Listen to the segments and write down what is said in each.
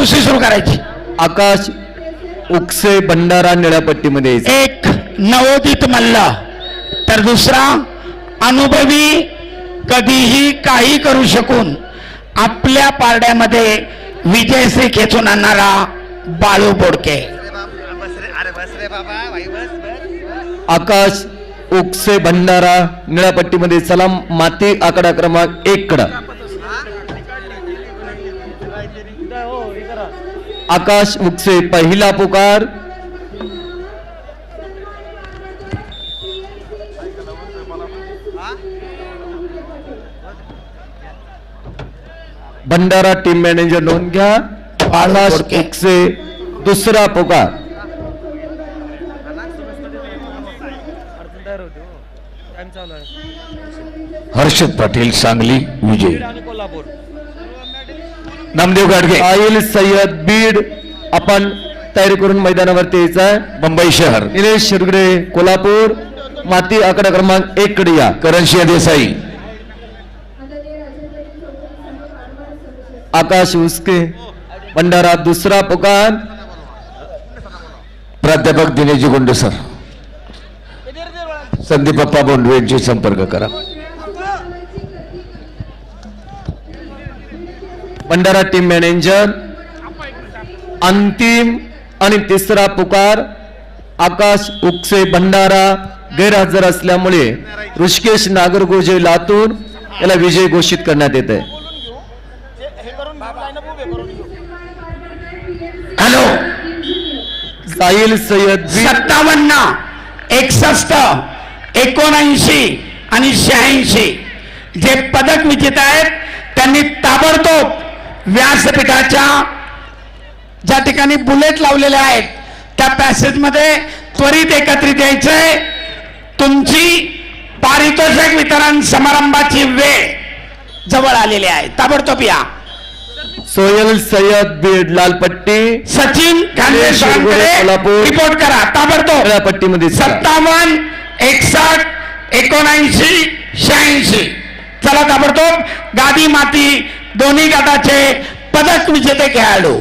कुस्ती सुरू करायची. आकाश उकसे भंडारा निळ्या पट्टीमध्ये एक नवोदित मल्ल तर दुसरा अनुभवी कधीही काही करू शकून आपल्या पारड्यामध्ये विजयश्री खेचून आणणारा बाळू बोडके. आकाश उकसे भंडारा निळ्या पट्टीमध्ये सलाम माती आकडा क्रमांक 1 कडा. आकाश उकसे पहिला पुकार. भंडारा टीम मॅनेजर नोंद घ्या. आकाश उकसे दुसरा पुकार. हर्षद पाटील सांगली विजय. नामदेव गाडगे आईल सय्यद बीड आपण तयारी करून मैदानावरती यायचा. मुंबई शहर. निलेश शिरगडे कोल्हापूर माती आकडा क्रमांक 1 कडे या. करणसिंह देसाई. आकाश उसके भंडारा दुसरा पुकार. प्राध्यापक दिनेशजी गुंडे सर. संदीप अप्पा बोंडवे यांची संपर्क करा. भंडारा टीम मॅनेजर अंतिम आणि तिसरा पुकार. आकाश उकसे भंडारा गैरहजर असल्यामुळे ऋषिकेश नागरगोजे लातूर याला विजय घोषित करण्यात येत आहे. हॅलो. साहिल सय्यद 57, 61, 79 आणि 86 जे पदक विजेते आहेत त्यांनी ताबडतोब व्यासपीठाच्या ज्या ठिकाणी बुलेट लावलेले आहेत त्या पॅसेजमध्ये त्वरित एकत्रित यायचंय. तुमची पारितोषिक वितरण समारंभाची वेळ जवळ आलेली आहे. ताबडतोब या. सोयल सय्यद बीड लालपट्टी. सचिन खांडे कोल्हापूर रिपोर्ट करा ताबडतोब. निळ्या पट्टीमध्ये 57, 61, 79, 86 चला ताबडतोब. गादी माती दोन्ही गटाचे पदक विजेते खेळाडू.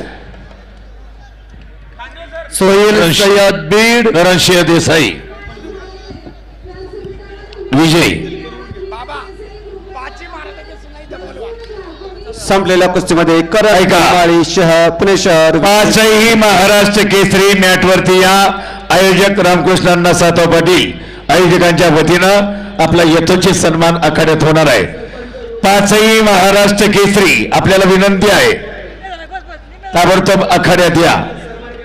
सोहेल सय्यद बीड करणसिंह देसाई विजय. संपलेल्या कुस्तीमध्ये करमाळी शहर पुणे शहर पाचही महाराष्ट्र केसरी मॅटवरती या. आयोजक रामकृष्णांना सातव पाटील आयोजकांच्या वतीनं आपला यथोचित सन्मान आखाड्यात होणार आहे. पाचही महाराष्ट्र केसरी आपल्याला विनंती आहे ताबडतोब आखाड्यात या.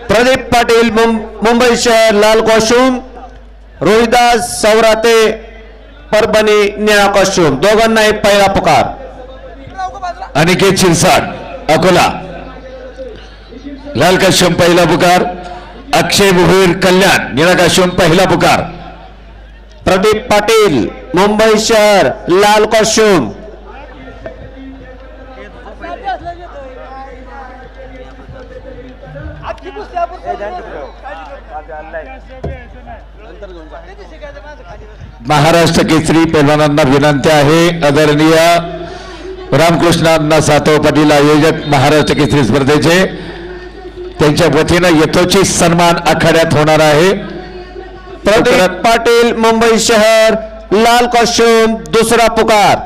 प्रदीप पाटील मुंबई शहर लाल कॉस्ट्यूम. रोहिदास सौराते परभणी निळा कॉस्ट्यूम. दोघांना पहिला पुकार. अनिकेत शिरसाट अकोला लाल काश्यम पहिला पुकार. अक्षय भुईर कल्याण निळा काश्यम पहिला पुकार. प्रदीप पाटील मुंबई शहर लाल कॉस्ट्यूम. महाराष्ट्र केसरी पैलवानांना विनंती आहे. आदरणीय रामकृष्णांना सातव पाटील आयोजक महाराष्ट्र केसरी स्पर्धेचे त्यांच्या वतीनं यथोचित सन्मान आखाड्यात होणार आहे. प्रदीप पाटील मुंबई शहर लाल कॉस्ट्यूम दुसरा पुकार.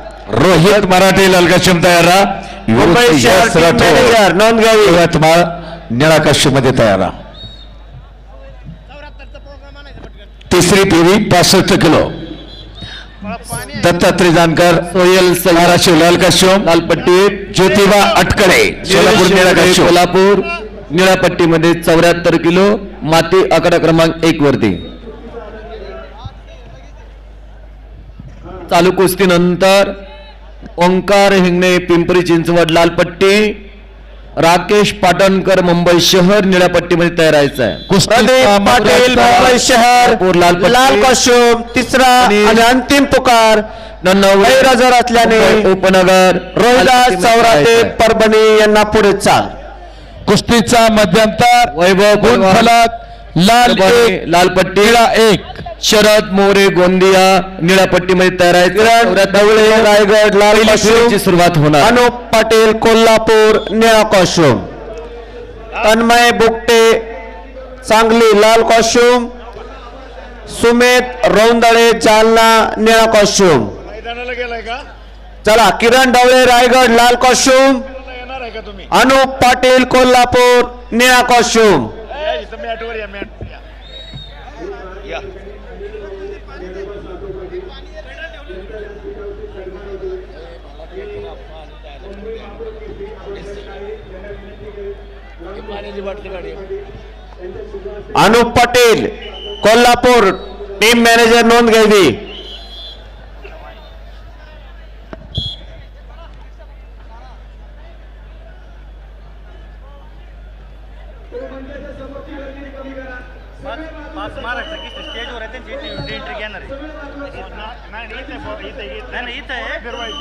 रोहित मराठे लाल काश्यम तयार राहा. मुंबई शहर मॅनेजर नोंद घ्यावी. यवतमाळ निळा काश्यम मध्ये तयार राहा. तिसरी फेरी 65 किलो. दत्तात्रय जानकर सोयल धाराशिव लाल काश्यम लालपट्टी. ज्योतिबा अटकडे सोलापूर निळा काश्यम. कोल्हापूर निळ्या पट्टीमध्ये 74 किलो माती आकडा क्रमांक 1 वरती. चालू कुस्तीनंतर ओंकार हिंगणे पिंपरी चिंचवड लालपट्टी. राकेश पाटणकर मुंबई शहर निळ्या पट्टीमध्ये तयार राहायचं आहे. प्रदीप पाटील मुंबई शहर लाल कॉस्ट्यूम तिसरा आणि अंतिम पुकार. गैरहजर असल्याने उपनगर रोहिदास चौराते परभणी यांना पुढे चाल. कुस्तीचा मध्यंतर वैभव गुणफलक लाल लालपट्टी 1 शरद मोरे गोंदिया निळ्या पट्टीमध्ये तयार आहेत. ढवळे रायगड लाल कॉस्ट्यूमची सुरुवात होणार. अनुप पाटील कोल्हापूर निळा कॉस्ट्यूम. तन्मय बुकटे सांगली लाल कॉस्ट्युम, सुमेध रौंदळे जालना निळा कॉस्ट्युम. मैदानाला गेलाय का? चला किरण ढवळे रायगड लाल कॉस्ट्युम, येणार आहे का तुम्ही? अनुप पाटील कोल्हापूर निळा कॉस्ट्युम. या इथं मॅटवर या, मॅट या. पाण्याची बाटली गाडी. अनुप पाटील कोल्हापूर टीम मॅनेजर नोंद घ्यावी. पाच महाराष्ट्र की स्टेजवर आहे त्यांची एंट्री घेणार आहे. नाही इथं आहे,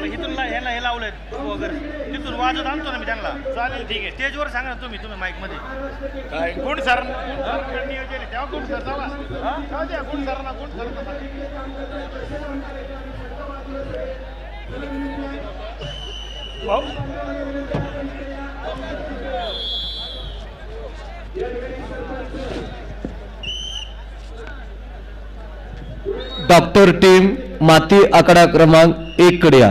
इथून ह्याला हे लावलंय वगैरे तिथून वाजवत आणतो ना मी त्यांना. चालेल ठीक आहे, स्टेजवर सांगा ना तुम्ही माईक मध्ये. काय गुण सर नियोजन आहे तेव्हा गुण सर जाऊ द्या. गुण सरांना गुण सर डॉक्टर टीम माती आकडा क्रमांक 1 कडे या.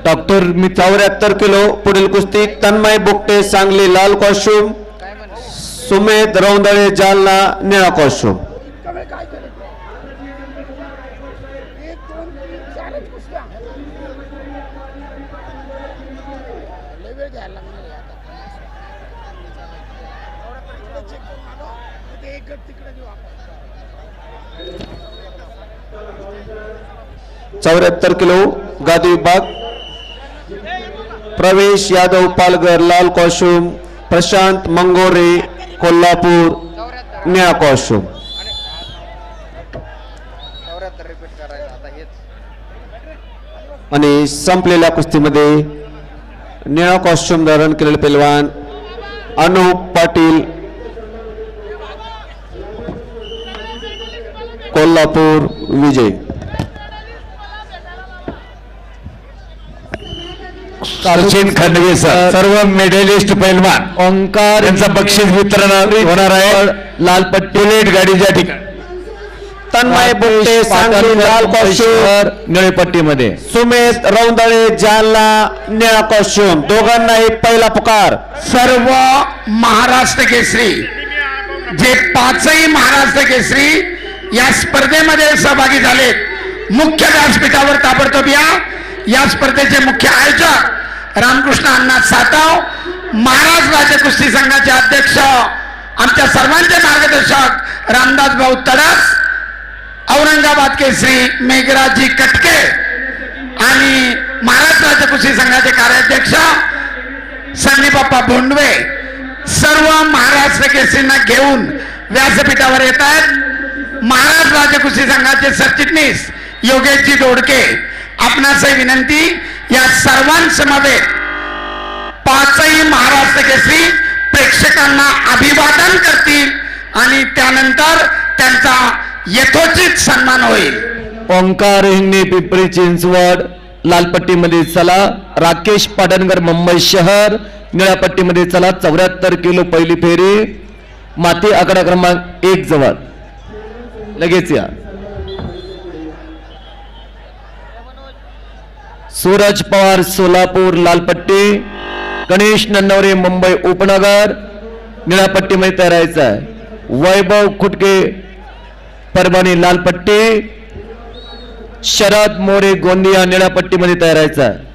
डॉक्टर मी 74 किलो पुढील कुस्ती तन्मय बुकटे सांगली लाल कॉस्ट्युम, सुमेध रौंदळे जालना निळा कॉस्ट्युम. चौऱ्याहत्तर किलो गादी विभाग प्रवेश यादव पालघर लाल कॉस्ट्युम, प्रशांत मंगोरे कोल्हापूर निळा कॉस्ट्युम. आणि संपलेल्या कुस्तीमध्ये निळा कॉस्ट्युम धारण केलेले पैलवान अनुप पाटील कोल्हापूर विजय. सचिन खंडवे सर सर्व मेडलिस्ट पैलवान ओंकार यांचं बक्षीस वितरण होणार आहे. लालपट्टी बुलेट गाडीच्या ठिकाणी तन्मय बुकटे सांगली लाल कॉस्ट्युम, निळे पट्टीमध्ये सुमेध रौंदळे जालना निळा कॉस्ट्युम. दोघांनाही पहिला पुकार. सर्व महाराष्ट्र केसरी जे पाचही महाराष्ट्र केसरी या स्पर्धेमध्ये सहभागी झालेत मुख्य व्यासपीठावर ताबडतोब या स्पर्धेचे मुख्य आयोजक रामकृष्ण अण्णा साताव, महाराष्ट्र राज्य कुस्ती संघाचे अध्यक्ष आमच्या सर्वांचे मार्गदर्शक रामदास भाऊ तडस, औरंगाबाद केसरी मेघराजी कटके आणि महाराष्ट्र राज्य कुस्ती संघाचे कार्याध्यक्ष संदीपप्पा बोंडवे सर्व महाराष्ट्र केसरींना घेऊन व्यासपीठावर येत आहेत. महाराष्ट्र राज्य कुस्ती संघाचे सरचिटणीस योगेशजी दोडके आपणासही विनंती या सर्वांसमवेत पाचही महाराष्ट्र केसरी प्रेक्षकांना अभिवादन करतील आणि त्यानंतर त्यांचा यथोचित सन्मान होईल. ओंकार हिंगणे पिंपरी चिंचवड लालपट्टीमध्ये चला. राकेश पाटणकर मुंबई शहर निळ्या पट्टीमध्ये चला. 74 किलो पहिली फेरी माती आकडा क्रमांक 1 जवळ लगेच या. सूरज पवार सोलापूर लालपट्टी, गणेश नन्नवरे मुंबई उपनगर निळ्या पट्टीमध्ये तयारायचं आहे. वैभव खुटके परभणी लालपट्टी, शरद मोरे गोंदिया निळ्या पट्टीमध्ये तयारायचं आहे.